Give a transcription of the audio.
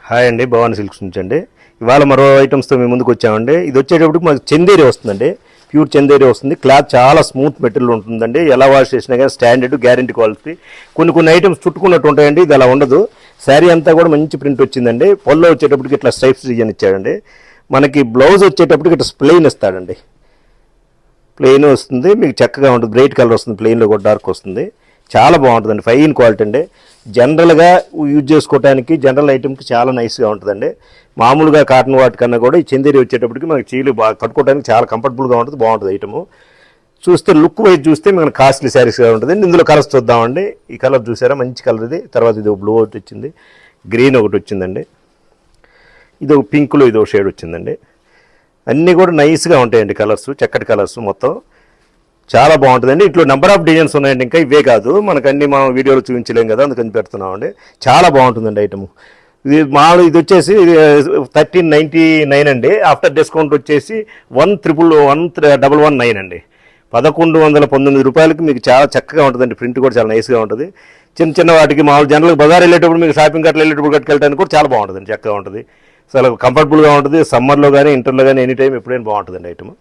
Hi అండి, Bhavani silks నుంచి అండి. ఇవాళ మరో ఐటమ్స్తో మేము ముందుకు వచ్చామండి. ఇది వచ్చేటప్పటికి మాకు చందేరి వస్తుందండి, ప్యూర్ చందేరి వస్తుంది. క్లాత్ చాలా స్మూత్ మెటీరియల్ ఉంటుందండి. ఎలా వాష్ చేసినా కానీ స్టాండర్డ్, గ్యారంటీ క్వాలిటీ. కొన్ని ఐటమ్స్ చుట్టుకున్నట్టు ఉంటాయండి, ఇది అలా ఉండదు. శారీ అంతా కూడా మంచి ప్రింట్ వచ్చిందండి. పొల్లో వచ్చేటప్పటికి ఇట్లా స్ట్రైప్స్ డిజైన్ ఇచ్చాడండి. మనకి బ్లౌజ్ వచ్చేటప్పటికి ఇట్లా ప్లెయిన్ ఇస్తాడండి, ప్లెయిన్ వస్తుంది. మీకు చక్కగా ఉంటుంది, బ్రైట్ కలర్ వస్తుంది, ప్లెయిన్లో కూడా డార్క్ వస్తుంది. చాలా బాగుంటుందండి, ఫైన్ క్వాలిటీ అండి. జనరల్గా యూజ్ చేసుకోవడానికి జనరల్ ఐటమ్కి చాలా నైస్గా ఉంటుందండి. మామూలుగా కాటన్ వాటి కన్నా కూడా ఈ చందేరి వచ్చేటప్పటికి మనకి చీలు బాగా కట్టుకోవడానికి చాలా కంఫర్టబుల్గా ఉంటుంది, బాగుంటుంది ఐటము. చూస్తే లుక్ వైజ్ చూస్తే మనకు కాస్ట్లీ శారీస్గా ఉంటుంది. ఇందులో కలర్స్ చూద్దామండి. ఈ కలర్ చూసారా, మంచి కలర్ ఇది. తర్వాత ఇది బ్లూ ఒకటి వచ్చింది, గ్రీన్ ఒకటి వచ్చిందండి, ఇది ఒక పింక్లో ఇది ఒక షేడ్ వచ్చిందండి. అన్నీ కూడా నైస్గా ఉంటాయండి కలర్స్, చక్కటి కలర్స్ మొత్తం చాలా బాగుంటుందండి. ఇట్లా నెంబర్ ఆఫ్ డిజైన్స్ ఉన్నాయండి, ఇంకా ఇవే కాదు మనకు అన్ని మనం వీడియోలో చూపించలేం కదా, అందుకని పెడుతున్నామండి. చాలా బాగుంటుందండి ఐటమ్. ఇది ఇది వచ్చేసి 1399 అండి. ఆఫ్టర్ డిస్కౌంట్ వచ్చేసి 11119 అండి. 1119 రూపాయలకి మీకు చాలా చక్కగా ఉంటుందండి. ప్రింట్ కూడా చాలా నైస్గా ఉంటుంది. చిన్న వాటికి మామూలు జనరల్గా బజార్ వెళ్ళేటప్పుడు మీకు షాపింగ్ కార్ట్లు వెళ్ళేటప్పుడు కట్టుకెళ్ళడానికి కూడా చాలా బాగుంటుందండి, చక్కగా ఉంటుంది. చాలా కంఫర్టబుల్గా ఉంటుంది. సమ్మర్లో కానీ ఇంటర్లో కానీ ఎనీ టైం ఎప్పుడైనా బాగుంటుందండి ఐటమ్.